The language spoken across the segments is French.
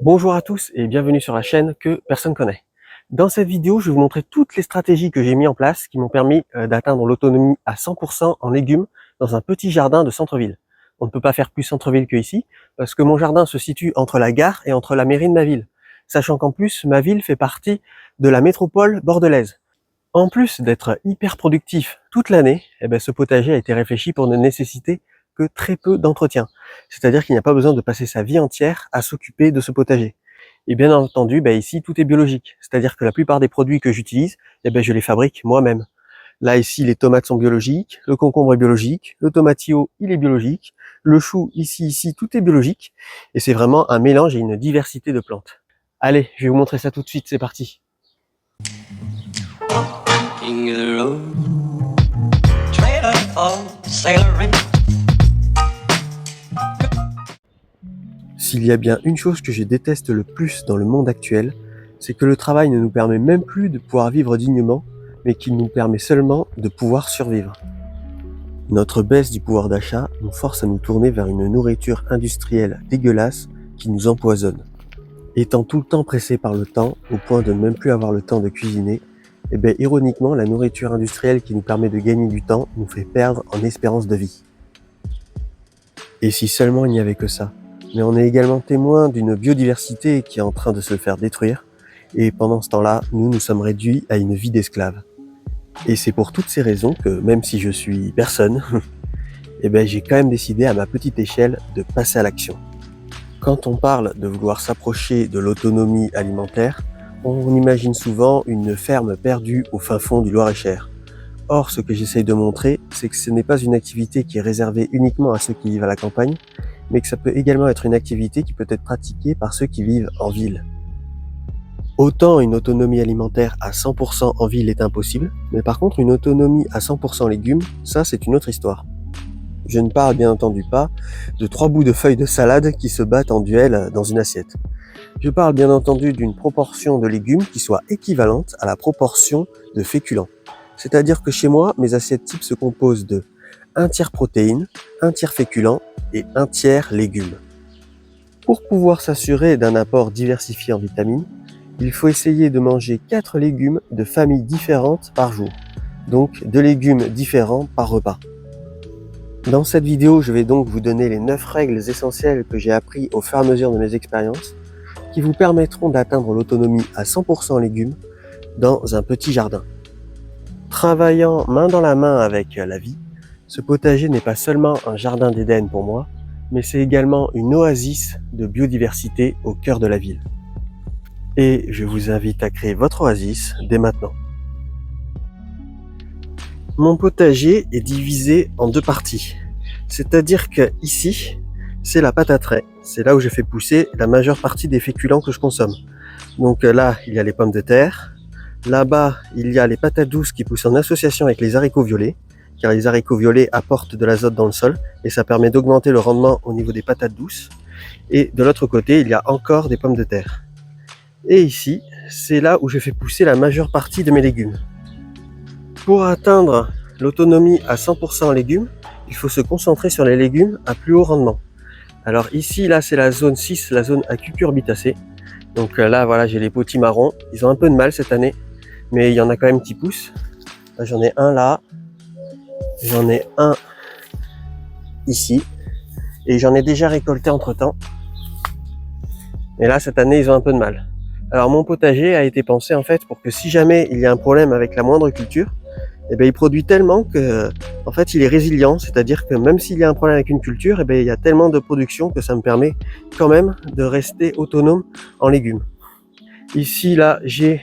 Bonjour à tous et bienvenue sur la chaîne que personne connaît. Dans cette vidéo, je vais vous montrer toutes les stratégies que j'ai mis en place qui m'ont permis d'atteindre l'autonomie à 100% en légumes dans un petit jardin de centre-ville. On ne peut pas faire plus centre-ville que ici parce que mon jardin se situe entre la gare et entre la mairie de ma ville. Sachant qu'en plus, ma ville fait partie de la métropole bordelaise. En plus d'être hyper productif toute l'année, ce potager a été réfléchi pour ne nécessiter que très peu d'entretien. C'est-à-dire qu'il n'y a pas besoin de passer sa vie entière à s'occuper de ce potager. Et bien entendu, ici, tout est biologique. C'est-à-dire que la plupart des produits que j'utilise, je les fabrique moi-même. Là, ici, les tomates sont biologiques, le concombre est biologique, le tomatillo, il est biologique, le chou, ici, tout est biologique. Et c'est vraiment un mélange et une diversité de plantes. Allez, je vais vous montrer ça tout de suite, c'est parti. S'il y a bien une chose que je déteste le plus dans le monde actuel, c'est que le travail ne nous permet même plus de pouvoir vivre dignement, mais qu'il nous permet seulement de pouvoir survivre. Notre baisse du pouvoir d'achat nous force à nous tourner vers une nourriture industrielle dégueulasse qui nous empoisonne. Étant tout le temps pressé par le temps, au point de ne même plus avoir le temps de cuisiner, ironiquement, la nourriture industrielle qui nous permet de gagner du temps nous fait perdre en espérance de vie. Et si seulement il n'y avait que ça. Mais on est également témoin d'une biodiversité qui est en train de se faire détruire, et pendant ce temps-là, nous sommes réduits à une vie d'esclaves. Et c'est pour toutes ces raisons que, même si je suis personne, j'ai quand même décidé à ma petite échelle de passer à l'action. Quand on parle de vouloir s'approcher de l'autonomie alimentaire, on imagine souvent une ferme perdue au fin fond du Loir-et-Cher. Or, ce que j'essaye de montrer, c'est que ce n'est pas une activité qui est réservée uniquement à ceux qui vivent à la campagne, mais que ça peut également être une activité qui peut être pratiquée par ceux qui vivent en ville. Autant une autonomie alimentaire à 100% en ville est impossible, mais par contre une autonomie à 100% légumes, ça c'est une autre histoire. Je ne parle bien entendu pas de 3 bouts de feuilles de salade qui se battent en duel dans une assiette. Je parle bien entendu d'une proportion de légumes qui soit équivalente à la proportion de féculents. C'est-à-dire que chez moi, mes assiettes types se composent de 1 tiers protéines, 1 tiers féculents et 1 tiers légumes. Pour pouvoir s'assurer d'un apport diversifié en vitamines, il faut essayer de manger 4 légumes de familles différentes par jour, donc 2 légumes différents par repas. Dans cette vidéo, je vais donc vous donner les 9 règles essentielles que j'ai apprises au fur et à mesure de mes expériences, qui vous permettront d'atteindre l'autonomie à 100% légumes dans un petit jardin. Travaillant main dans la main avec la vie, ce potager n'est pas seulement un jardin d'Éden pour moi, mais c'est également une oasis de biodiversité au cœur de la ville. Et je vous invite à créer votre oasis dès maintenant. Mon potager est divisé en 2 parties. C'est-à-dire que ici, c'est la pataterie. C'est là où je fais pousser la majeure partie des féculents que je consomme. Donc là, il y a les pommes de terre. Là-bas, il y a les patates douces qui poussent en association avec les haricots violets, car les haricots violets apportent de l'azote dans le sol et ça permet d'augmenter le rendement au niveau des patates douces. Et de l'autre côté, il y a encore des pommes de terre. Et ici, c'est là où je fais pousser la majeure partie de mes légumes. Pour atteindre l'autonomie à 100% en légumes, il faut se concentrer sur les légumes à plus haut rendement. Alors ici, là, c'est la zone 6, la zone à cucurbitacées. Donc là, voilà, j'ai les potimarrons. Ils ont un peu de mal cette année, mais il y en a quand même qui poussent. Là, j'en ai un là, j'en ai un ici, et j'en ai déjà récolté entre-temps. Et là, cette année, ils ont un peu de mal. Alors mon potager a été pensé en fait pour que si jamais il y a un problème avec la moindre culture, il produit tellement que en fait il est résilient, c'est-à-dire que même s'il y a un problème avec une culture, il y a tellement de production que ça me permet quand même de rester autonome en légumes. Ici là j'ai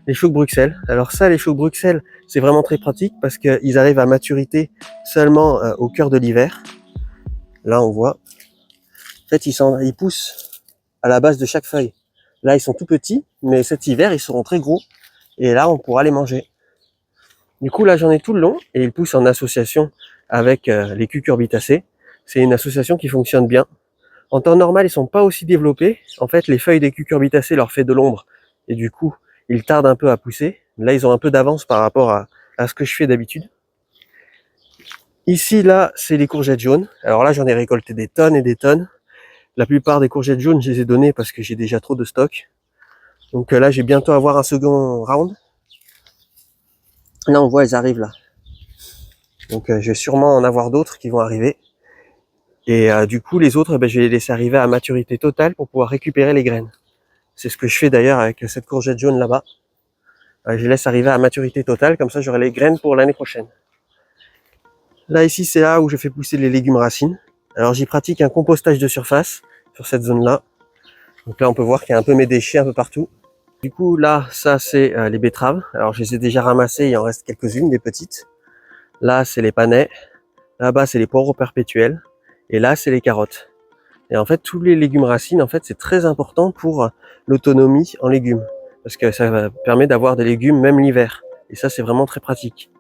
les choux de Bruxelles. Alors ça, les choux de Bruxelles, c'est vraiment très pratique parce qu'ils arrivent à maturité seulement au cœur de l'hiver. Là on voit, en fait ils poussent à la base de chaque feuille. Là ils sont tout petits, mais cet hiver ils seront très gros et là on pourra les manger. Du coup, là, j'en ai tout le long et ils poussent en association avec les cucurbitacées. C'est une association qui fonctionne bien. En temps normal, ils sont pas aussi développés. En fait, les feuilles des cucurbitacées leur fait de l'ombre et du coup, ils tardent un peu à pousser. Là, ils ont un peu d'avance par rapport à ce que je fais d'habitude. Ici, là, c'est les courgettes jaunes. Alors là, j'en ai récolté des tonnes et des tonnes. La plupart des courgettes jaunes, je les ai données parce que j'ai déjà trop de stock. Donc là, je vais bientôt avoir un second round. Là, on voit, elles arrivent là. Donc je vais sûrement en avoir d'autres qui vont arriver. Et du coup, les autres, je vais les laisser arriver à maturité totale pour pouvoir récupérer les graines. C'est ce que je fais d'ailleurs avec cette courgette jaune là-bas. Je les laisse arriver à maturité totale, comme ça j'aurai les graines pour l'année prochaine. Là, ici, c'est là où je fais pousser les légumes racines. Alors j'y pratique un compostage de surface sur cette zone-là. Donc là, on peut voir qu'il y a un peu mes déchets un peu partout. Du coup, là, ça, c'est les betteraves. Alors je les ai déjà ramassées, il en reste quelques-unes, des petites. Là, c'est les panais. Là-bas, c'est les poireaux perpétuels. Et là, c'est les carottes. Et en fait, tous les légumes racines, en fait, c'est très important pour l'autonomie en légumes. Parce que ça permet d'avoir des légumes même l'hiver. Et ça, c'est vraiment très pratique.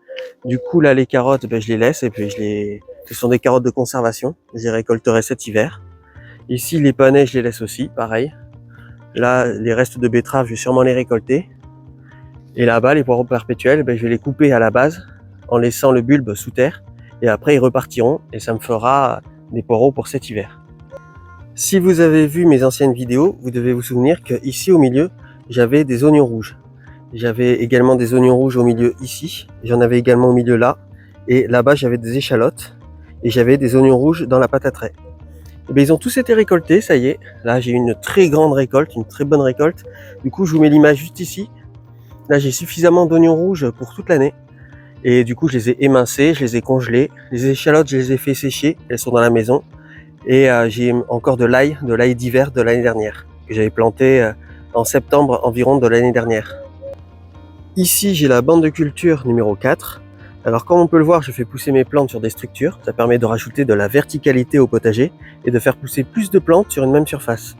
Du coup, là, les carottes, je les laisse et puis ce sont des carottes de conservation. Je les récolterai cet hiver. Ici, les panais, je les laisse aussi, pareil. Là, les restes de betteraves, je vais sûrement les récolter. Et là-bas, les poireaux perpétuels, je vais les couper à la base en laissant le bulbe sous terre. Et après, ils repartiront et ça me fera des poireaux pour cet hiver. Si vous avez vu mes anciennes vidéos, vous devez vous souvenir que ici au milieu, j'avais des oignons rouges. J'avais également des oignons rouges au milieu ici. J'en avais également au milieu là. Et là-bas, j'avais des échalotes. Et j'avais des oignons rouges dans la pâte à trait. Et bien, ils ont tous été récoltés, ça y est. Là, j'ai une très grande récolte, une très bonne récolte. Du coup, je vous mets l'image juste ici. Là, j'ai suffisamment d'oignons rouges pour toute l'année. Et du coup, je les ai émincés, je les ai congelés. Les échalotes, je les ai fait sécher. Elles sont dans la maison. Et j'ai encore de l'ail d'hiver de l'année dernière, que j'avais planté en septembre environ de l'année dernière. Ici, j'ai la bande de culture numéro 4. Alors comme on peut le voir, je fais pousser mes plantes sur des structures. Ça permet de rajouter de la verticalité au potager et de faire pousser plus de plantes sur une même surface,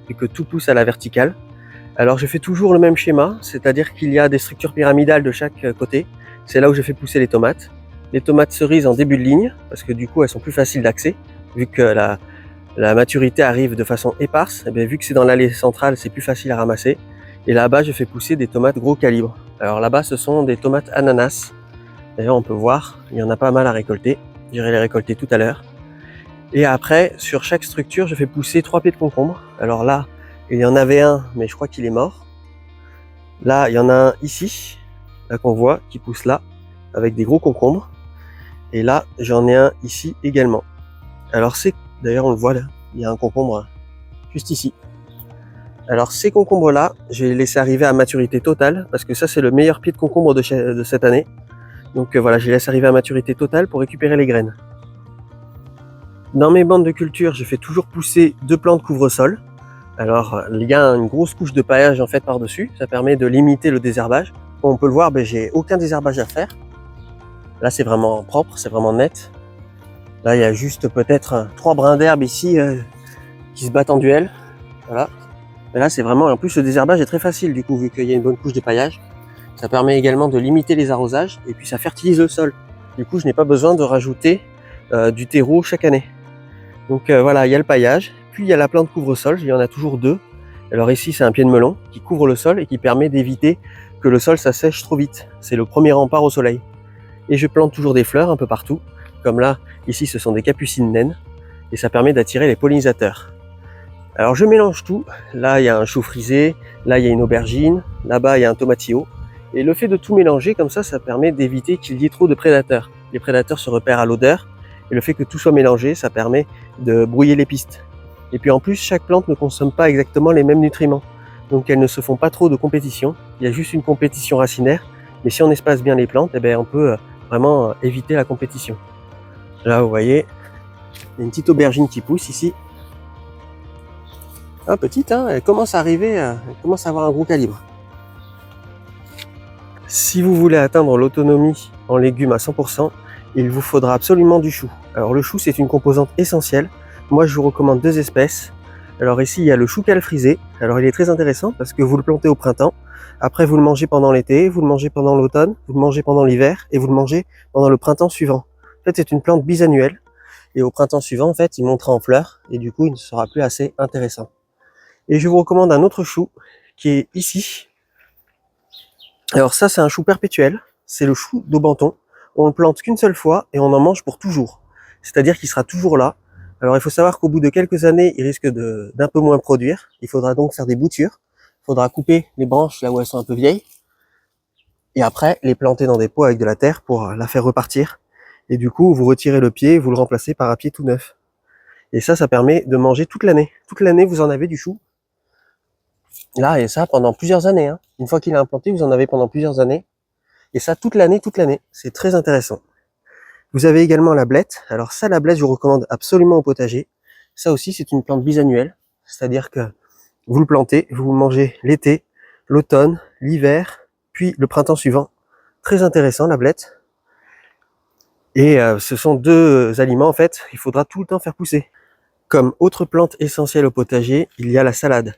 et que tout pousse à la verticale. Alors je fais toujours le même schéma, c'est-à-dire qu'il y a des structures pyramidales de chaque côté. C'est là où je fais pousser les tomates. Les tomates cerises en début de ligne, parce que du coup elles sont plus faciles d'accès. Vu que la maturité arrive de façon éparse, et bien, vu que c'est dans l'allée centrale, c'est plus facile à ramasser. Et là-bas, je fais pousser des tomates gros calibre. Alors là-bas, ce sont des tomates ananas. D'ailleurs, on peut voir, il y en a pas mal à récolter. J'irai les récolter tout à l'heure. Et après, sur chaque structure, je fais pousser 3 pieds de concombre. Alors là, il y en avait un, mais je crois qu'il est mort. Là, il y en a un ici, là qu'on voit, qui pousse là, avec des gros concombres. Et là, j'en ai un ici également. Alors d'ailleurs on le voit là, il y a un concombre juste ici. Alors ces concombres là, je vais les laisser arriver à maturité totale, parce que ça c'est le meilleur pied de concombre de cette année. Donc voilà, je les laisse arriver à maturité totale pour récupérer les graines. Dans mes bandes de culture, je fais toujours pousser 2 plantes couvre-sol. Alors il y a une grosse couche de paillage en fait par-dessus, ça permet de limiter le désherbage. Comme on peut le voir, j'ai aucun désherbage à faire. Là c'est vraiment propre, c'est vraiment net. Là, il y a juste peut-être 3 brins d'herbe ici qui se battent en duel. Voilà. Mais là, c'est vraiment... En plus, le désherbage est très facile, du coup, vu qu'il y a une bonne couche de paillage. Ça permet également de limiter les arrosages et puis ça fertilise le sol. Du coup, je n'ai pas besoin de rajouter du terreau chaque année. Donc voilà, il y a le paillage. Puis, il y a la plante couvre-sol. Il y en a toujours 2. Alors ici, c'est un pied de melon qui couvre le sol et qui permet d'éviter que le sol s'assèche trop vite. C'est le premier rempart au soleil. Et je plante toujours des fleurs un peu partout. Comme là, ici, ce sont des capucines naines et ça permet d'attirer les pollinisateurs. Alors je mélange tout. Là, il y a un chou frisé, là, il y a une aubergine, là-bas, il y a un tomatillo. Et le fait de tout mélanger comme ça permet d'éviter qu'il y ait trop de prédateurs. Les prédateurs se repèrent à l'odeur et le fait que tout soit mélangé, ça permet de brouiller les pistes. Et puis en plus, chaque plante ne consomme pas exactement les mêmes nutriments. Donc elles ne se font pas trop de compétition. Il y a juste une compétition racinaire. Mais si on espace bien les plantes, on peut vraiment éviter la compétition. Là, vous voyez, il y a une petite aubergine qui pousse ici. Ah, petite, hein, elle commence à arriver, elle commence à avoir un gros calibre. Si vous voulez atteindre l'autonomie en légumes à 100%, il vous faudra absolument du chou. Alors le chou, c'est une composante essentielle. Moi, je vous recommande 2 espèces. Alors ici, il y a le chou cal frisé. Alors il est très intéressant parce que vous le plantez au printemps. Après, vous le mangez pendant l'été, vous le mangez pendant l'automne, vous le mangez pendant l'hiver et vous le mangez pendant le printemps suivant. En fait, c'est une plante bisannuelle et au printemps suivant, en fait, il montera en fleurs et du coup, il ne sera plus assez intéressant. Et je vous recommande un autre chou qui est ici. Alors ça, c'est un chou perpétuel. C'est le chou d'Aubenton. On le plante qu'une seule fois et on en mange pour toujours. C'est-à-dire qu'il sera toujours là. Alors il faut savoir qu'au bout de quelques années, il risque d'un peu moins produire. Il faudra donc faire des boutures. Il faudra couper les branches là où elles sont un peu vieilles. Et après, les planter dans des pots avec de la terre pour la faire repartir. Et du coup, vous retirez le pied, vous le remplacez par un pied tout neuf. Et ça permet de manger toute l'année. Toute l'année, vous en avez du chou. Là, et ça pendant plusieurs années. Hein. Une fois qu'il est implanté, vous en avez pendant plusieurs années. Et ça toute l'année, toute l'année. C'est très intéressant. Vous avez également la blette. Alors ça, la blette, je vous recommande absolument au potager. Ça aussi, c'est une plante bisannuelle. C'est-à-dire que vous le plantez, vous le mangez l'été, l'automne, l'hiver, puis le printemps suivant. Très intéressant, la blette. Et ce sont deux aliments, en fait, il faudra tout le temps faire pousser. Comme autre plante essentielle au potager, il y a la salade.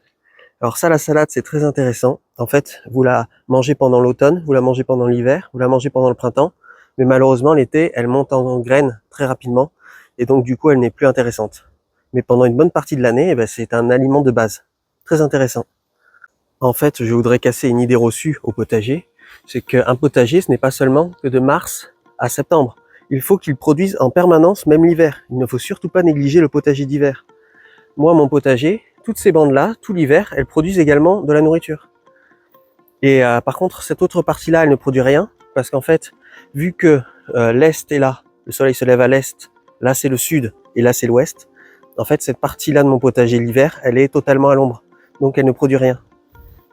Alors ça, la salade, c'est très intéressant. En fait, vous la mangez pendant l'automne, vous la mangez pendant l'hiver, vous la mangez pendant le printemps. Mais malheureusement, l'été, elle monte en graines très rapidement. Et donc, du coup, elle n'est plus intéressante. Mais pendant une bonne partie de l'année, c'est un aliment de base. Très intéressant. En fait, je voudrais casser une idée reçue au potager. C'est qu'un potager, ce n'est pas seulement que de mars à septembre. Il faut qu'il produise en permanence, même l'hiver. Il ne faut surtout pas négliger le potager d'hiver. Moi, mon potager, toutes ces bandes-là, tout l'hiver, elles produisent également de la nourriture. Et par contre, cette autre partie-là, elle ne produit rien, parce qu'en fait, vu que l'Est est là, le soleil se lève à l'Est, là c'est le Sud, et là c'est l'Ouest, en fait, cette partie-là de mon potager l'hiver, elle est totalement à l'ombre, donc elle ne produit rien.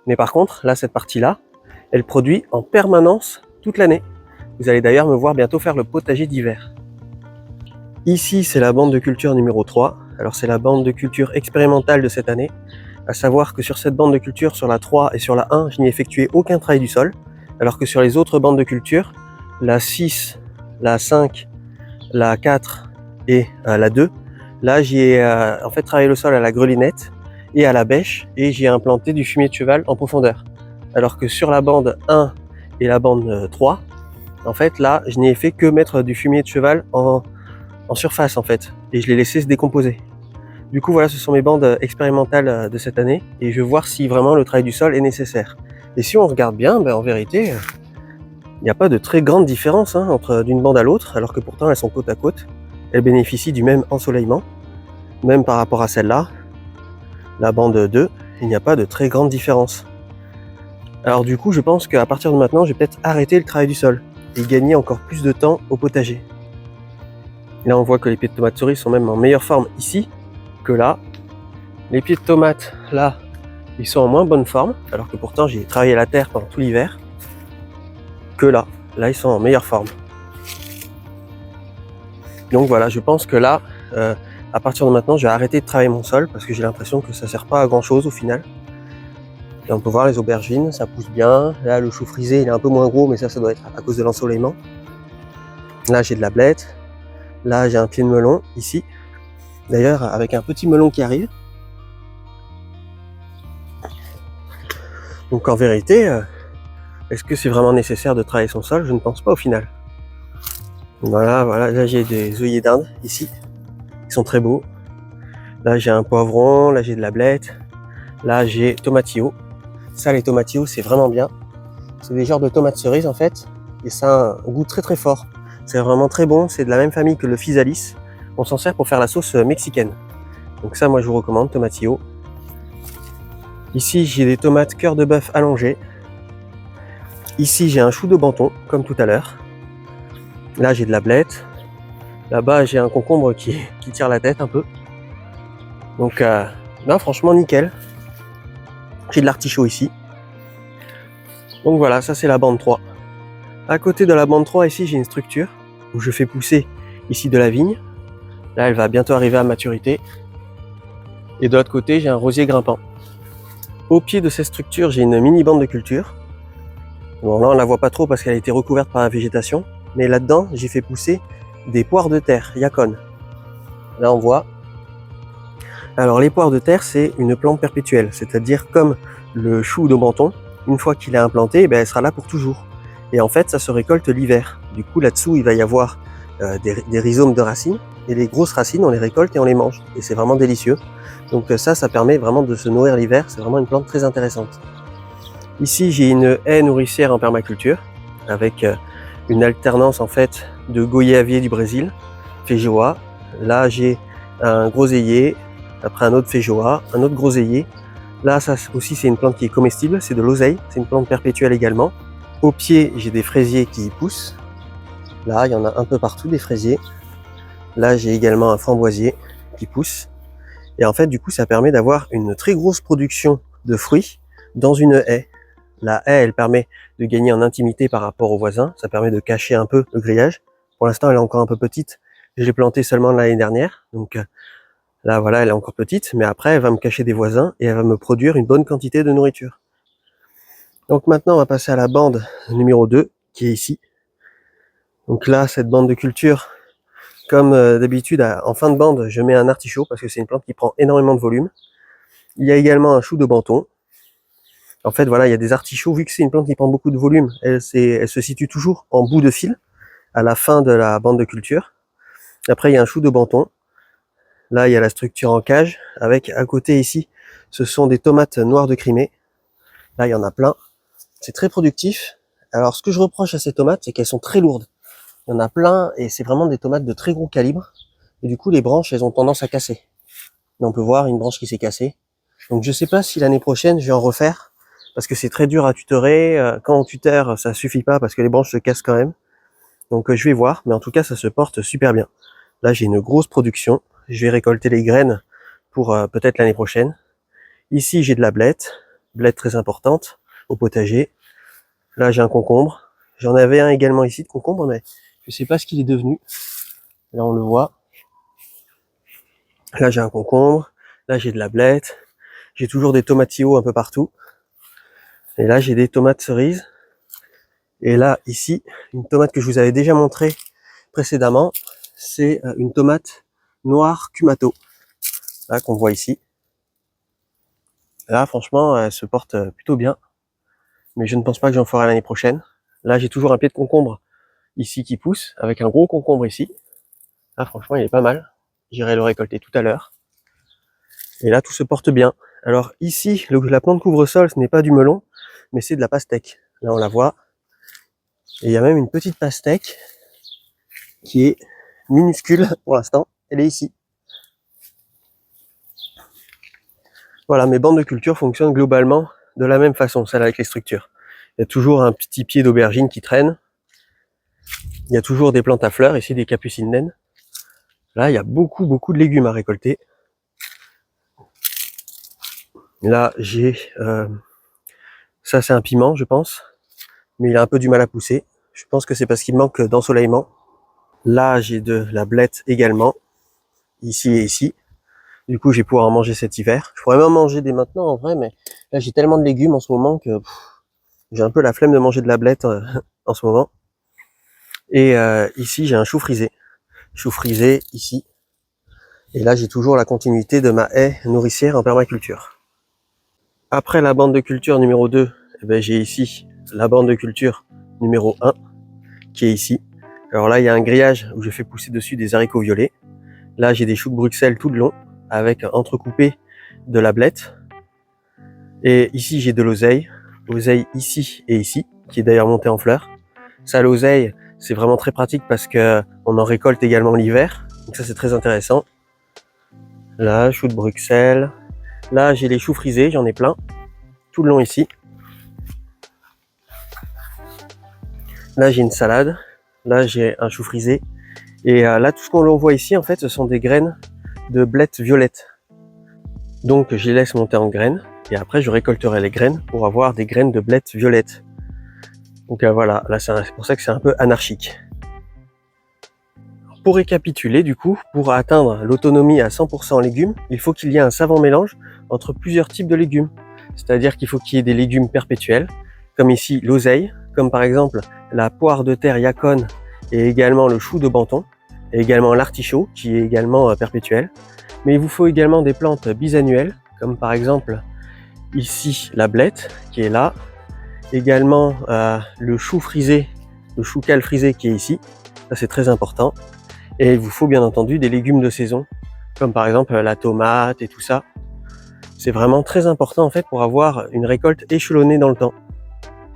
Mais par contre, là, cette partie-là, elle produit en permanence toute l'année. Vous allez d'ailleurs me voir bientôt faire le potager d'hiver. Ici, c'est la bande de culture numéro 3. Alors, c'est la bande de culture expérimentale de cette année. À savoir que sur cette bande de culture, sur la 3 et sur la 1, je n'y ai effectué aucun travail du sol. Alors que sur les autres bandes de culture, la 6, la 5, la 4 et la 2, là, j'y ai en fait travaillé le sol à la grelinette et à la bêche, et j'y ai implanté du fumier de cheval en profondeur. Alors que sur la bande 1 et la bande 3, en fait, là, je n'y ai fait que mettre du fumier de cheval en surface, en fait, et je l'ai laissé se décomposer. Du coup, voilà, ce sont mes bandes expérimentales de cette année, et je vais voir si vraiment le travail du sol est nécessaire. Et si on regarde bien, en vérité, il n'y a pas de très grande différence entre d'une bande à l'autre, alors que pourtant elles sont côte à côte. Elles bénéficient du même ensoleillement, même par rapport à celle-là, la bande 2, il n'y a pas de très grande différence. Alors du coup, je pense qu'à partir de maintenant, je vais peut-être arrêter le travail du sol et gagner encore plus de temps au potager. Là, on voit que les pieds de tomates cerises sont même en meilleure forme ici que là. Les pieds de tomates, là, ils sont en moins bonne forme, alors que pourtant j'ai travaillé la terre pendant tout l'hiver, que là. Là, ils sont en meilleure forme. Donc voilà, je pense que là, à partir de maintenant, je vais arrêter de travailler mon sol parce que j'ai l'impression que ça sert pas à grand chose au final. Et on peut voir les aubergines, ça pousse bien. Là, le chou frisé, il est un peu moins gros, mais ça doit être à cause de l'ensoleillement. Là, j'ai de la blette. Là, j'ai un pied de melon, ici. D'ailleurs, avec un petit melon qui arrive. Donc en vérité, est-ce que c'est vraiment nécessaire de travailler son sol? Je ne pense pas au final. Voilà, là j'ai des œillets d'Inde, ici. Ils sont très beaux. Là, j'ai un poivron, là j'ai de la blette. Là, j'ai tomatillo. Ça, les tomatillos, c'est vraiment bien. C'est des genres de tomates cerises, en fait. Et ça a un goût très très fort. C'est vraiment très bon. C'est de la même famille que le physalis. On s'en sert pour faire la sauce mexicaine. Donc ça, moi, je vous recommande, tomatillo. Ici, j'ai des tomates cœur de bœuf allongées. Ici, j'ai un chou de banton, comme tout à l'heure. Là, j'ai de la blette. Là-bas, j'ai un concombre qui tire la tête un peu. Donc, franchement, nickel. J'ai de l'artichaut ici. Donc voilà, ça c'est la bande 3. À côté de la bande 3, ici, j'ai une structure où je fais pousser ici de la vigne. Là, elle va bientôt arriver à maturité. Et de l'autre côté, j'ai un rosier grimpant. Au pied de cette structure, j'ai une mini bande de culture. Bon, là, on la voit pas trop parce qu'elle a été recouverte par la végétation. Mais là-dedans, j'ai fait pousser des poires de terre, yacon. Là, on voit. Alors, les poires de terre, c'est une plante perpétuelle. C'est-à-dire, comme le chou de menton, une fois qu'il est implanté, elle sera là pour toujours. Et en fait, ça se récolte l'hiver. Du coup, là-dessous, il va y avoir des rhizomes de racines. Et les grosses racines, on les récolte et on les mange. Et c'est vraiment délicieux. Donc ça permet vraiment de se nourrir l'hiver. C'est vraiment une plante très intéressante. Ici, j'ai une haie nourricière en permaculture avec une alternance en fait de goyavier du Brésil, feijoa. Là, j'ai un groseillier, après un autre feijoa, un autre groseillier. Là, ça aussi, c'est une plante qui est comestible, c'est de l'oseille, c'est une plante perpétuelle également. Au pied, j'ai des fraisiers qui y poussent. Là, il y en a un peu partout des fraisiers. Là, j'ai également un framboisier qui pousse. Et en fait, du coup, ça permet d'avoir une très grosse production de fruits dans une haie. La haie, elle permet de gagner en intimité par rapport aux voisins. Ça permet de cacher un peu le grillage. Pour l'instant, elle est encore un peu petite. Je l'ai plantée seulement l'année dernière. Donc là, voilà, elle est encore petite. Mais après, elle va me cacher des voisins et elle va me produire une bonne quantité de nourriture. Donc maintenant, on va passer à la bande numéro 2, qui est ici. Donc là, cette bande de culture, comme d'habitude, en fin de bande, je mets un artichaut parce que c'est une plante qui prend énormément de volume. Il y a également un chou de Banton. En fait, voilà, il y a des artichauts, vu que c'est une plante qui prend beaucoup de volume, elle se situe toujours en bout de fil, à la fin de la bande de culture. Après, il y a un chou de Banton. Là, il y a la structure en cage, avec à côté ici, ce sont des tomates noires de Crimée. Là, il y en a plein. C'est très productif. Alors, ce que je reproche à ces tomates, c'est qu'elles sont très lourdes. Il y en a plein, et c'est vraiment des tomates de très gros calibre. Et du coup, les branches, elles ont tendance à casser. Et on peut voir une branche qui s'est cassée. Donc, je sais pas si l'année prochaine, je vais en refaire, parce que c'est très dur à tutorer. Quand on tutère, ça suffit pas, parce que les branches se cassent quand même. Donc, je vais voir, mais en tout cas, ça se porte super bien. Là, j'ai une grosse production. Je vais récolter les graines pour peut-être l'année prochaine. Ici, j'ai de la blette très importante, au potager. Là, j'ai un concombre. J'en avais un également ici de concombre, mais je sais pas ce qu'il est devenu. Là, on le voit. Là, j'ai un concombre. Là, j'ai de la blette. J'ai toujours des tomatillos un peu partout. Et là, j'ai des tomates cerises. Et là, ici, une tomate que je vous avais déjà montrée précédemment, c'est une tomate noire Kumato. Là, qu'on voit ici. Là, franchement, elle se porte plutôt bien. Mais je ne pense pas que j'en ferai l'année prochaine. Là, j'ai toujours un pied de concombre ici qui pousse, avec un gros concombre ici. Là, franchement, il est pas mal. J'irai le récolter tout à l'heure. Et là, tout se porte bien. Alors ici, la plante couvre-sol, ce n'est pas du melon, mais c'est de la pastèque. Là, on la voit. Et il y a même une petite pastèque qui est minuscule pour l'instant. Elle est ici. Voilà, mes bandes de culture fonctionnent globalement de la même façon, celle avec les structures. Il y a toujours un petit pied d'aubergine qui traîne. Il y a toujours des plantes à fleurs, ici des capucines naines. Là, il y a beaucoup de légumes à récolter. Là, j'ai... ça, c'est un piment, je pense. Mais il a un peu du mal à pousser. Je pense que c'est parce qu'il manque d'ensoleillement. Là, j'ai de la blette également. Ici et ici. Du coup, je vais pouvoir en manger cet hiver. Je pourrais même en manger dès maintenant, en vrai, mais là, j'ai tellement de légumes en ce moment que j'ai un peu la flemme de manger de la blette en ce moment. Et ici, j'ai un chou frisé. Chou frisé, ici. Et là, j'ai toujours la continuité de ma haie nourricière en permaculture. Après la bande de culture numéro 2, eh ben, j'ai ici la bande de culture numéro 1, qui est ici. Alors là, il y a un grillage où je fais pousser dessus des haricots violets. Là, j'ai des choux de Bruxelles tout le long, avec entrecoupé de la blette. Et ici, j'ai de l'oseille. Oseille ici et ici, qui est d'ailleurs montée en fleurs. Ça, l'oseille, c'est vraiment très pratique parce que on en récolte également l'hiver. Donc ça, c'est très intéressant. Là, choux de Bruxelles. Là, j'ai les choux frisés, j'en ai plein. Tout le long ici. Là, j'ai une salade. Là, j'ai un chou frisé. Et là, tout ce qu'on voit ici, en fait, ce sont des graines de blette violette. Donc, je les laisse monter en graines. Et après, je récolterai les graines pour avoir des graines de blette violette. Donc voilà, là, c'est pour ça que c'est un peu anarchique. Pour récapituler, du coup, pour atteindre l'autonomie à 100% en légumes, il faut qu'il y ait un savant mélange entre plusieurs types de légumes. C'est-à-dire qu'il faut qu'il y ait des légumes perpétuels, comme ici l'oseille, comme par exemple la poire de terre yacon et également le chou de Banton, et également l'artichaut qui est également perpétuel. Mais il vous faut également des plantes bisannuelles, comme par exemple ici la blette qui est là, également le chou frisé, le chou cal frisé qui est ici, ça c'est très important. Et il vous faut bien entendu des légumes de saison, comme par exemple la tomate et tout ça. C'est vraiment très important en fait pour avoir une récolte échelonnée dans le temps.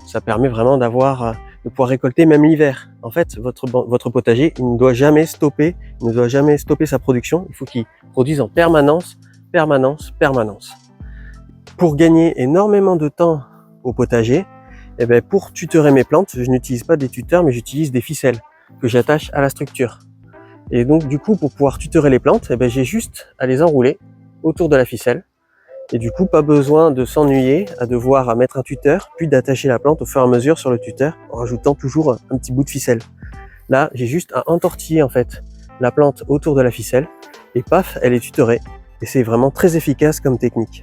Ça permet vraiment d'avoir de pouvoir récolter même l'hiver. En fait, votre potager, il ne doit jamais stopper, sa production. Il faut qu'il produise en permanence. Pour gagner énormément de temps au potager, pour tutorer mes plantes, je n'utilise pas des tuteurs, mais j'utilise des ficelles que j'attache à la structure. Et donc, du coup, pour pouvoir tutorer les plantes, j'ai juste à les enrouler autour de la ficelle. Et du coup, pas besoin de s'ennuyer à mettre un tuteur, puis d'attacher la plante au fur et à mesure sur le tuteur, en rajoutant toujours un petit bout de ficelle. Là, j'ai juste à entortiller en fait la plante autour de la ficelle, et paf, elle est tutorée. Et c'est vraiment très efficace comme technique.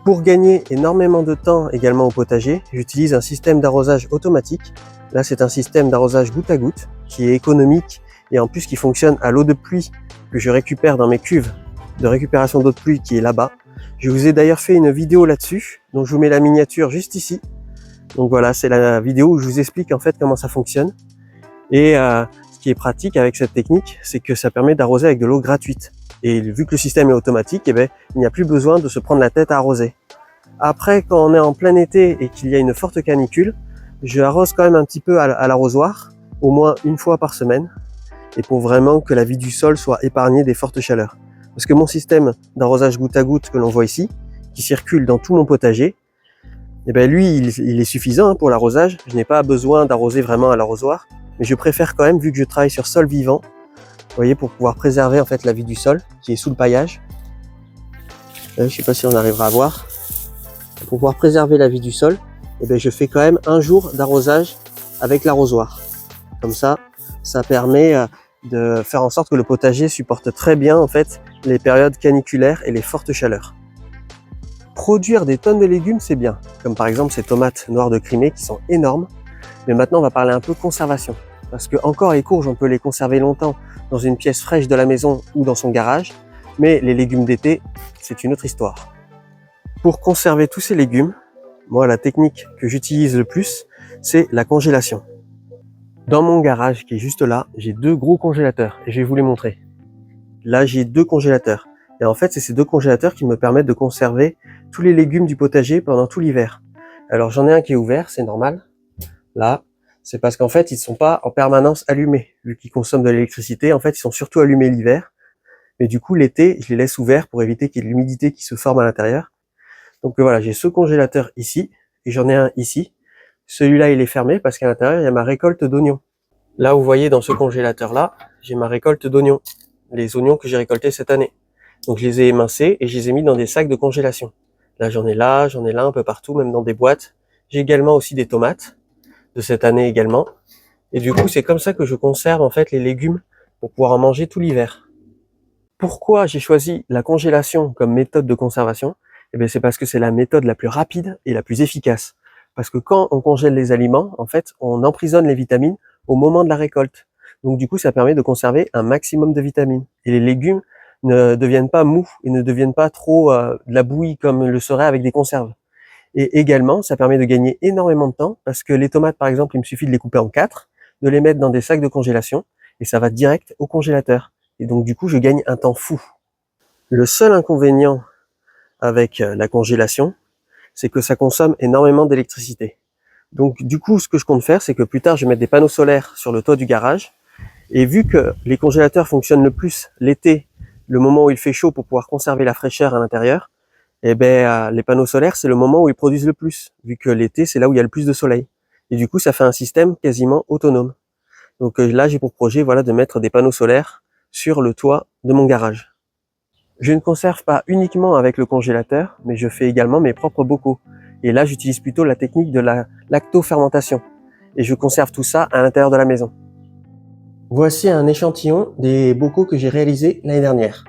Pour gagner énormément de temps également au potager, j'utilise un système d'arrosage automatique. Là, c'est un système d'arrosage goutte à goutte, qui est économique, et en plus qui fonctionne à l'eau de pluie que je récupère dans mes cuves de récupération d'eau de pluie qui est là-bas. Je vous ai d'ailleurs fait une vidéo là-dessus, donc je vous mets la miniature juste ici. Donc voilà, c'est la vidéo où je vous explique en fait comment ça fonctionne. Et ce qui est pratique avec cette technique, c'est que ça permet d'arroser avec de l'eau gratuite. Et vu que le système est automatique, il n'y a plus besoin de se prendre la tête à arroser. Après, quand on est en plein été et qu'il y a une forte canicule, je arrose quand même un petit peu à l'arrosoir, au moins une fois par semaine, et pour vraiment que la vie du sol soit épargnée des fortes chaleurs. Parce que mon système d'arrosage goutte à goutte que l'on voit ici, qui circule dans tout mon potager, lui, il est suffisant pour l'arrosage. Je n'ai pas besoin d'arroser vraiment à l'arrosoir, mais je préfère quand même, vu que je travaille sur sol vivant, vous voyez, pour pouvoir préserver en fait la vie du sol qui est sous le paillage. Je ne sais pas si on arrivera à voir. Pour pouvoir préserver la vie du sol, je fais quand même un jour d'arrosage avec l'arrosoir. Comme ça, ça permet de faire en sorte que le potager supporte très bien en fait les périodes caniculaires et les fortes chaleurs. Produire des tonnes de légumes, c'est bien, comme par exemple ces tomates noires de Crimée qui sont énormes. Mais maintenant, on va parler un peu conservation, parce que encore les courges, on peut les conserver longtemps dans une pièce fraîche de la maison ou dans son garage, mais les légumes d'été, c'est une autre histoire. Pour conserver tous ces légumes, moi, la technique que j'utilise le plus, c'est la congélation. Dans mon garage qui est juste là, j'ai 2 gros congélateurs et je vais vous les montrer. Là, j'ai 2 congélateurs. Et en fait, c'est ces 2 congélateurs qui me permettent de conserver tous les légumes du potager pendant tout l'hiver. Alors, j'en ai un qui est ouvert, c'est normal. Là, c'est parce qu'en fait, ils ne sont pas en permanence allumés. Vu qu'ils consomment de l'électricité, en fait, ils sont surtout allumés l'hiver. Mais du coup, l'été, je les laisse ouverts pour éviter qu'il y ait de l'humidité qui se forme à l'intérieur. Donc voilà, j'ai ce congélateur ici et j'en ai un ici. Celui-là, il est fermé parce qu'à l'intérieur, il y a ma récolte d'oignons. Là, vous voyez dans ce congélateur-là, j'ai ma récolte d'oignons. Les oignons que j'ai récoltés cette année. Donc je les ai émincés et je les ai mis dans des sacs de congélation. Là, j'en ai là un peu partout, même dans des boîtes. J'ai également aussi des tomates de cette année également. Et du coup, c'est comme ça que je conserve en fait les légumes pour pouvoir en manger tout l'hiver. Pourquoi j'ai choisi la congélation comme méthode de conservation? C'est parce que c'est la méthode la plus rapide et la plus efficace. Parce que quand on congèle les aliments, en fait, on emprisonne les vitamines au moment de la récolte. Donc du coup, ça permet de conserver un maximum de vitamines. Et les légumes ne deviennent pas mous et ne deviennent pas trop de la bouillie comme le serait avec des conserves. Et également, ça permet de gagner énormément de temps parce que les tomates, par exemple, il me suffit de les couper en 4, de les mettre dans des sacs de congélation et ça va direct au congélateur. Et donc du coup, je gagne un temps fou. Le seul inconvénient avec la congélation, c'est que ça consomme énormément d'électricité. Donc du coup, ce que je compte faire, c'est que plus tard, je vais mettre des panneaux solaires sur le toit du garage. Et vu que les congélateurs fonctionnent le plus l'été, le moment où il fait chaud pour pouvoir conserver la fraîcheur à l'intérieur, les panneaux solaires, c'est le moment où ils produisent le plus, vu que l'été, c'est là où il y a le plus de soleil. Et du coup, ça fait un système quasiment autonome. Donc là, j'ai pour projet de mettre des panneaux solaires sur le toit de mon garage. Je ne conserve pas uniquement avec le congélateur, mais je fais également mes propres bocaux. Et là, j'utilise plutôt la technique de la lactofermentation. Et je conserve tout ça à l'intérieur de la maison. Voici un échantillon des bocaux que j'ai réalisés l'année dernière.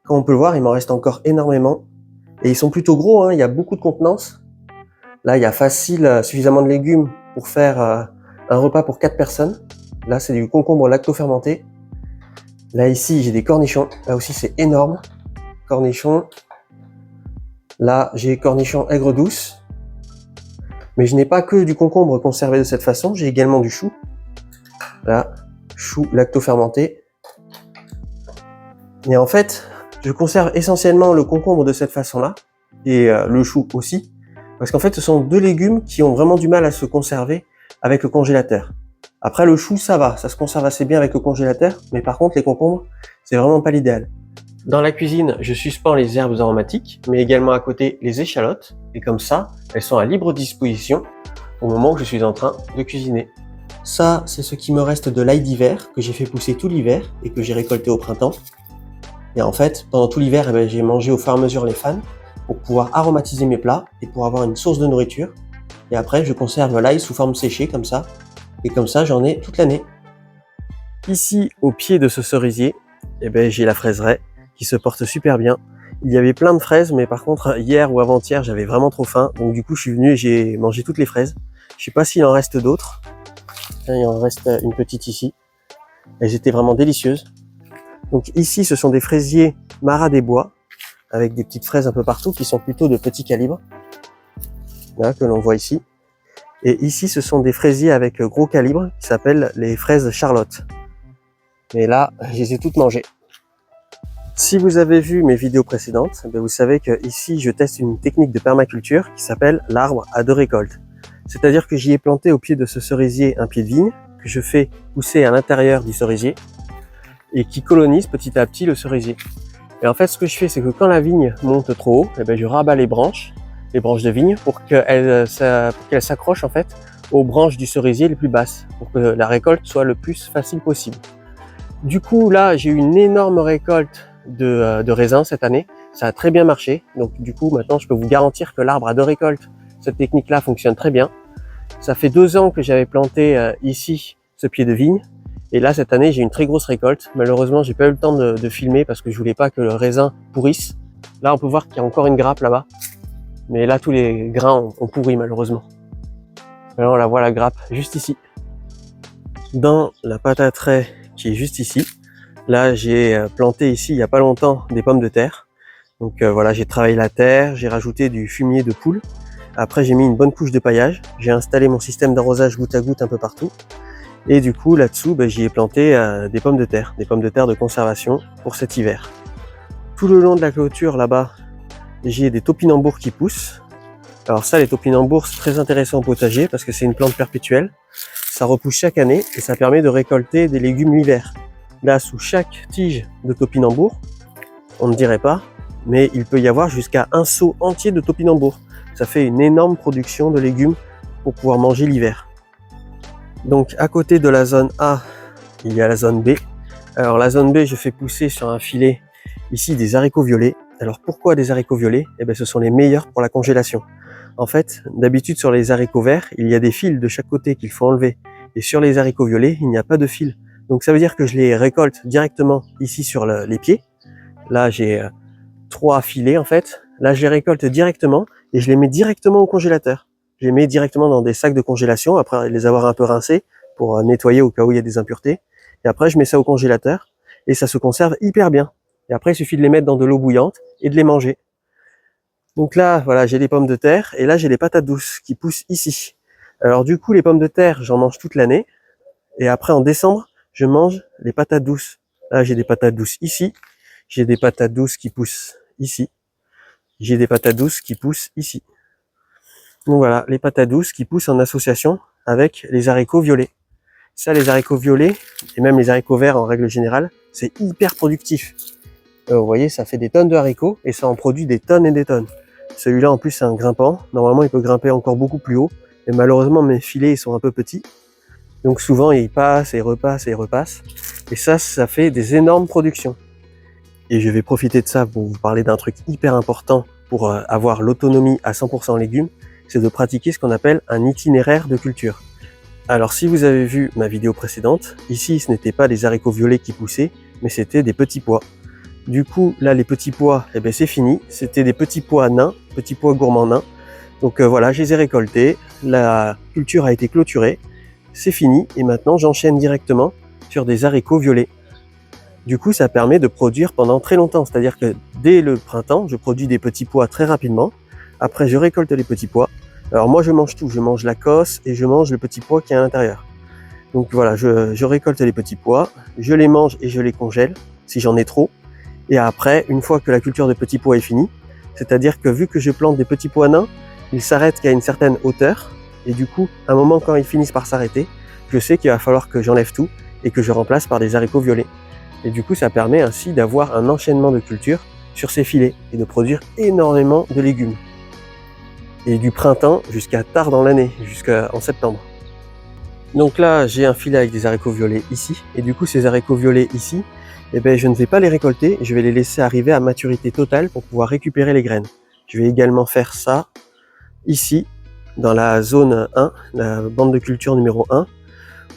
Comme on peut le voir, il m'en reste encore énormément. Et ils sont plutôt gros, hein, il y a beaucoup de contenance. Là, il y a suffisamment de légumes pour faire un repas pour 4 personnes. Là, c'est du concombre lactofermenté. Là, ici, j'ai des cornichons. Là aussi, c'est énorme. Cornichons. Là, j'ai cornichons aigre douce. Mais je n'ai pas que du concombre conservé de cette façon. J'ai également du chou. Là, chou lactofermenté. Et en fait, je conserve essentiellement le concombre de cette façon-là. Et le chou aussi. Parce qu'en fait, ce sont 2 légumes qui ont vraiment du mal à se conserver avec le congélateur. Après le chou, ça va, ça se conserve assez bien avec le congélateur, mais par contre les concombres, c'est vraiment pas l'idéal. Dans la cuisine, je suspends les herbes aromatiques, mais également à côté les échalotes, et comme ça, elles sont à libre disposition au moment où je suis en train de cuisiner. Ça, c'est ce qui me reste de l'ail d'hiver, que j'ai fait pousser tout l'hiver, et que j'ai récolté au printemps. Et en fait, pendant tout l'hiver, j'ai mangé au fur et à mesure les fans, pour pouvoir aromatiser mes plats, et pour avoir une source de nourriture. Et après, je conserve l'ail sous forme séchée, comme ça, et comme ça, j'en ai toute l'année. Ici, au pied de ce cerisier, j'ai la fraiseraie qui se porte super bien. Il y avait plein de fraises, mais par contre, hier ou avant-hier, j'avais vraiment trop faim. Donc du coup, je suis venu et j'ai mangé toutes les fraises. Je sais pas s'il en reste d'autres. Il en reste une petite ici. Elles étaient vraiment délicieuses. Donc ici, ce sont des fraisiers Marat des Bois, avec des petites fraises un peu partout, qui sont plutôt de petit calibre. Là, que l'on voit ici. Et ici, ce sont des fraisiers avec gros calibre qui s'appellent les fraises Charlotte. Et là, je les ai toutes mangées. Si vous avez vu mes vidéos précédentes, vous savez que ici, je teste une technique de permaculture qui s'appelle l'arbre à 2 récoltes. C'est-à-dire que j'y ai planté au pied de ce cerisier un pied de vigne que je fais pousser à l'intérieur du cerisier et qui colonise petit à petit le cerisier. Et en fait, ce que je fais, c'est que quand la vigne monte trop haut, je rabats les branches de vigne pour qu'elles s'accrochent en fait aux branches du cerisier les plus basses pour que la récolte soit le plus facile possible. Du coup, là, j'ai eu une énorme récolte de raisins cette année. Ça a très bien marché. Donc, du coup, maintenant, je peux vous garantir que l'arbre à 2 récoltes, cette technique-là fonctionne très bien. Ça fait 2 ans que j'avais planté ici ce pied de vigne. Et là, cette année, j'ai une très grosse récolte. Malheureusement, j'ai pas eu le temps de filmer parce que je voulais pas que le raisin pourrisse. Là, on peut voir qu'il y a encore une grappe là-bas. Mais là, tous les grains ont pourri, malheureusement. Alors, on la voit, la grappe, juste ici. Dans la pataterie qui est juste ici, là, j'ai planté ici, il y a pas longtemps, des pommes de terre. Donc voilà, j'ai travaillé la terre, j'ai rajouté du fumier de poule. Après, j'ai mis une bonne couche de paillage. J'ai installé mon système d'arrosage goutte à goutte un peu partout. Et du coup, là-dessous, j'y ai planté des pommes de terre de conservation pour cet hiver. Tout le long de la clôture, là-bas, j'ai des topinambours qui poussent. Alors ça, les topinambours, c'est très intéressant au potager parce que c'est une plante perpétuelle. Ça repousse chaque année et ça permet de récolter des légumes l'hiver. Là, sous chaque tige de topinambour, on ne dirait pas, mais il peut y avoir jusqu'à un seau entier de topinambour. Ça fait une énorme production de légumes pour pouvoir manger l'hiver. Donc à côté de la zone A, il y a la zone B. Alors la zone B, je fais pousser sur un filet ici des haricots violets. Alors pourquoi des haricots violets? Ce sont les meilleurs pour la congélation. En fait, d'habitude sur les haricots verts, il y a des fils de chaque côté qu'il faut enlever. Et sur les haricots violets, il n'y a pas de fil. Donc ça veut dire que je les récolte directement ici sur les pieds. Là, j'ai 3 filets en fait. Là, je les récolte directement et je les mets directement au congélateur. Je les mets directement dans des sacs de congélation après les avoir un peu rincés pour nettoyer au cas où il y a des impuretés. Et après, je mets ça au congélateur et ça se conserve hyper bien. Et après, il suffit de les mettre dans de l'eau bouillante et de les manger. Donc là, voilà, j'ai les pommes de terre et là, j'ai les patates douces qui poussent ici. Alors du coup, les pommes de terre, j'en mange toute l'année. Et après, en décembre, je mange les patates douces. Là, j'ai des patates douces ici. J'ai des patates douces qui poussent ici. J'ai des patates douces qui poussent ici. Donc voilà, les patates douces qui poussent en association avec les haricots violets. Ça, les haricots violets, et même les haricots verts en règle générale, c'est hyper productif. Vous voyez, ça fait des tonnes de haricots et ça en produit des tonnes et des tonnes. Celui-là, en plus, c'est un grimpant. Normalement, il peut grimper encore beaucoup plus haut. Et malheureusement, mes filets, ils sont un peu petits. Donc souvent, il passe et repasse et repasse. Et ça fait des énormes productions. Et je vais profiter de ça pour vous parler d'un truc hyper important pour avoir l'autonomie à 100% en légumes. C'est de pratiquer ce qu'on appelle un itinéraire de culture. Alors, si vous avez vu ma vidéo précédente, ici, ce n'était pas des haricots violets qui poussaient, mais c'était des petits pois. Du coup, là, les petits pois, c'est fini. C'était des petits pois nains, petits pois gourmands nains. Donc voilà, je les ai récoltés. La culture a été clôturée. C'est fini. Et maintenant, j'enchaîne directement sur des haricots violets. Du coup, ça permet de produire pendant très longtemps. C'est-à-dire que dès le printemps, je produis des petits pois très rapidement. Après, je récolte les petits pois. Alors moi, je mange tout. Je mange la cosse et je mange le petit pois qui est à l'intérieur. Donc voilà, je récolte les petits pois. Je les mange et je les congèle si j'en ai trop. Et après, une fois que la culture de petits pois est finie, c'est-à-dire que vu que je plante des petits pois nains, ils s'arrêtent qu'à une certaine hauteur. Et du coup, à un moment quand ils finissent par s'arrêter, je sais qu'il va falloir que j'enlève tout et que je remplace par des haricots violets. Et du coup, ça permet ainsi d'avoir un enchaînement de cultures sur ces filets et de produire énormément de légumes. Et du printemps jusqu'à tard dans l'année, jusqu'en septembre. Donc là, j'ai un filet avec des haricots violets ici. Et du coup, ces haricots violets ici, eh ben, je ne vais pas les récolter. Je vais les laisser arriver à maturité totale pour pouvoir récupérer les graines. Je vais également faire ça ici, dans la zone 1, la bande de culture numéro 1,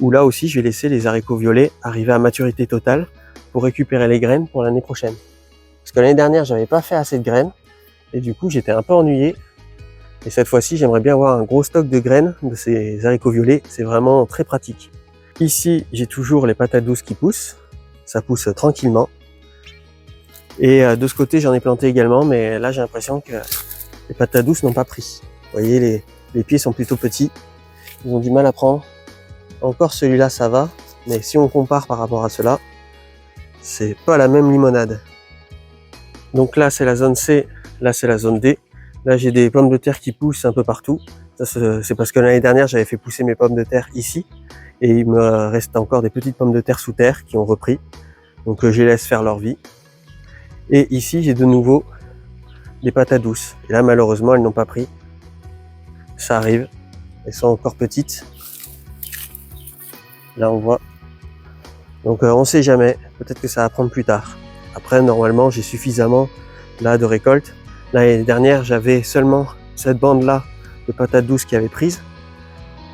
où là aussi, je vais laisser les haricots violets arriver à maturité totale pour récupérer les graines pour l'année prochaine. Parce que l'année dernière, j'avais pas fait assez de graines. Et du coup, j'étais un peu ennuyé. Et cette fois-ci, j'aimerais bien avoir un gros stock de graines de ces haricots violets. C'est vraiment très pratique. Ici, j'ai toujours les patates douces qui poussent. Ça pousse tranquillement. Et de ce côté, j'en ai planté également. Mais là, j'ai l'impression que les patates douces n'ont pas pris. Vous voyez, les pieds sont plutôt petits. Ils ont du mal à prendre. Encore celui-là, ça va. Mais si on compare par rapport à cela, c'est pas la même limonade. Donc là, c'est la zone C. Là, c'est la zone D. Là, j'ai des pommes de terre qui poussent un peu partout. Ça, c'est parce que l'année dernière, j'avais fait pousser mes pommes de terre ici. Et il me reste encore des petites pommes de terre sous terre qui ont repris. Donc, je les laisse faire leur vie. Et ici, j'ai de nouveau des patates douces. Et là, malheureusement, elles n'ont pas pris. Ça arrive. Elles sont encore petites. Là, on voit. Donc, on sait jamais. Peut-être que ça va prendre plus tard. Après, normalement, j'ai suffisamment là de récolte. L'année dernière, j'avais seulement cette bande-là de patates douces qui avait prise.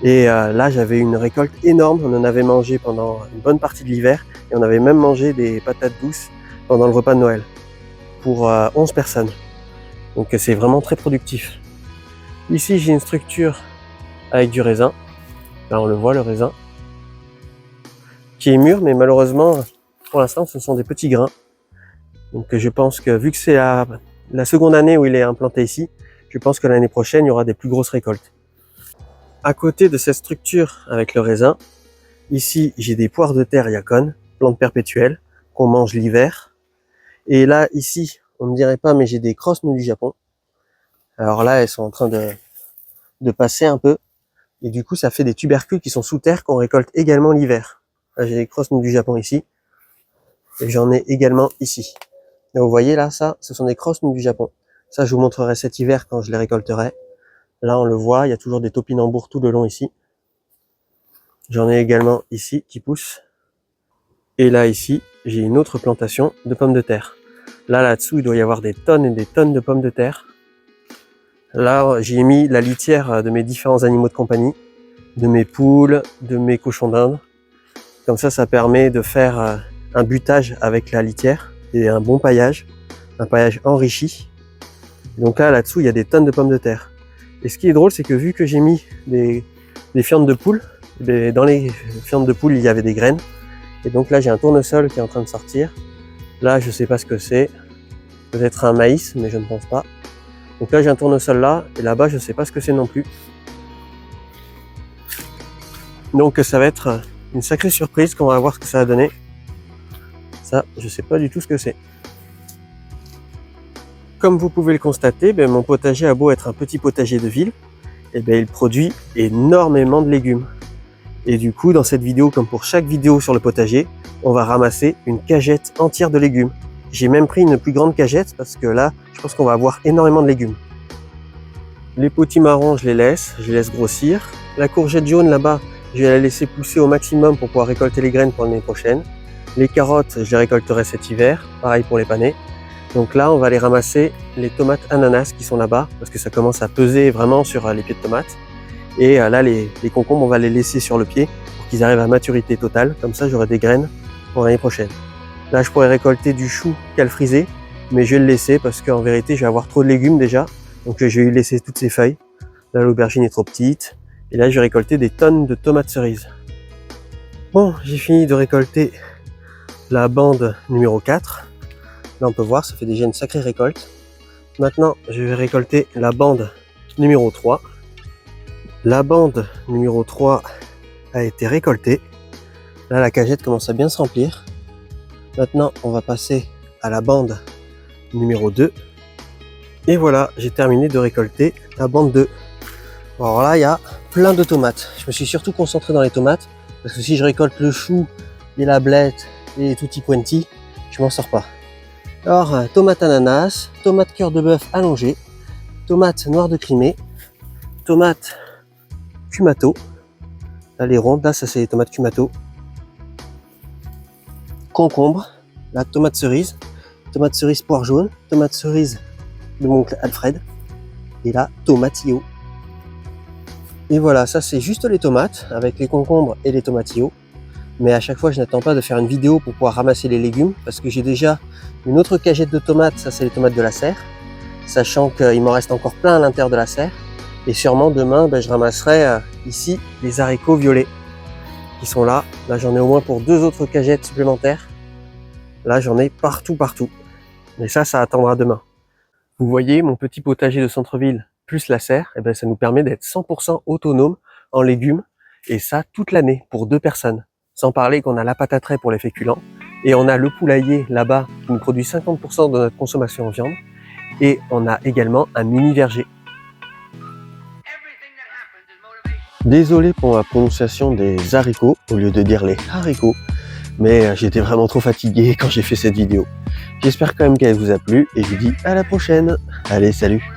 Et là, j'avais une récolte énorme. On en avait mangé pendant une bonne partie de l'hiver. Et on avait même mangé des patates douces pendant le repas de Noël. Pour 11 personnes. Donc c'est vraiment très productif. Ici, j'ai une structure avec du raisin. Là, on le voit, le raisin. Qui est mûr, mais malheureusement, pour l'instant, ce sont des petits grains. Donc je pense que vu que c'est la seconde année où il est implanté ici, je pense que l'année prochaine, il y aura des plus grosses récoltes. À côté de cette structure avec le raisin, ici, j'ai des poires de terre Yacon, plantes perpétuelles, qu'on mange l'hiver. Et là, ici, on ne dirait pas, mais j'ai des crosses nues du Japon. Alors là, elles sont en train de passer un peu. Et du coup, ça fait des tubercules qui sont sous terre qu'on récolte également l'hiver. Là, j'ai des crosses nues du Japon ici. Et j'en ai également ici. Et vous voyez là, ça, ce sont des crosses nues du Japon. Ça, je vous montrerai cet hiver quand je les récolterai. Là, on le voit, il y a toujours des topinambours tout le long ici. J'en ai également ici qui poussent. Et là, ici, j'ai une autre plantation de pommes de terre. Là-dessous, il doit y avoir des tonnes et des tonnes de pommes de terre. Là, j'ai mis la litière de mes différents animaux de compagnie, de mes poules, de mes cochons d'Inde. Comme ça permet de faire un butage avec la litière et un bon paillage, un paillage enrichi. Donc là-dessous, il y a des tonnes de pommes de terre. Et ce qui est drôle, c'est que vu que j'ai mis des fientes de poule, dans les fientes de poule, il y avait des graines. Et donc là, j'ai un tournesol qui est en train de sortir. Là, je sais pas ce que c'est. Peut-être un maïs, mais je ne pense pas. Donc là, j'ai un tournesol là, et là-bas, je sais pas ce que c'est non plus. Donc ça va être une sacrée surprise qu'on va voir ce que ça va donner. Ça, je sais pas du tout ce que c'est. Comme vous pouvez le constater, mon potager a beau être un petit potager de ville, et il produit énormément de légumes. Et du coup, dans cette vidéo, comme pour chaque vidéo sur le potager, on va ramasser une cagette entière de légumes. J'ai même pris une plus grande cagette parce que là, je pense qu'on va avoir énormément de légumes. Les potimarrons, je les laisse grossir. La courgette jaune là-bas, je vais la laisser pousser au maximum pour pouvoir récolter les graines pour l'année prochaine. Les carottes, je les récolterai cet hiver, pareil pour les panais. Donc là, on va aller ramasser les tomates ananas qui sont là-bas parce que ça commence à peser vraiment sur les pieds de tomates. Et là, les concombres, on va les laisser sur le pied pour qu'ils arrivent à maturité totale. Comme ça, j'aurai des graines pour l'année prochaine. Là, je pourrais récolter du chou calfrisé, mais je vais le laisser parce qu'en vérité, je vais avoir trop de légumes déjà. Donc, je vais lui laisser toutes ses feuilles. Là, l'aubergine est trop petite. Et là, je vais récolter des tonnes de tomates cerises. Bon, j'ai fini de récolter la bande numéro 4. Là, on peut voir, ça fait déjà une sacrée récolte. Maintenant, je vais récolter la bande numéro 3. La bande numéro 3 a été récoltée. Là, la cagette commence à bien se remplir. Maintenant, on va passer à la bande numéro 2. Et voilà, j'ai terminé de récolter la bande 2. Alors là, il y a plein de tomates. Je me suis surtout concentré dans les tomates, parce que si je récolte le chou, et la blette, et les tutti quanti, je m'en sors pas. Alors, tomate ananas, tomate cœur de bœuf allongée, tomate noire de Crimée, tomate cumato. Là, les rondes, là, ça c'est les tomates cumato. Concombre, la tomate cerise poire jaune, tomate cerise de mon oncle Alfred, et là, tomatillo. Et voilà, ça c'est juste les tomates, avec les concombres et les tomatillos. Mais à chaque fois, je n'attends pas de faire une vidéo pour pouvoir ramasser les légumes, parce que j'ai déjà une autre cagette de tomates, ça c'est les tomates de la serre, sachant qu'il m'en reste encore plein à l'intérieur de la serre. Et sûrement demain, je ramasserai ici les haricots violets qui sont là. Là, j'en ai au moins pour 2 autres cagettes supplémentaires. Là, j'en ai partout. Mais ça attendra demain. Vous voyez, mon petit potager de centre-ville plus la serre, ça nous permet d'être 100% autonome en légumes. Et ça, toute l'année, pour 2 personnes. Sans parler qu'on a la pâte à trait pour les féculents. Et on a le poulailler là-bas qui nous produit 50% de notre consommation en viande. Et on a également un mini verger. Désolé pour la prononciation des haricots au lieu de dire les haricots, mais j'étais vraiment trop fatigué quand j'ai fait cette vidéo. J'espère quand même qu'elle vous a plu et je vous dis à la prochaine. Allez, salut!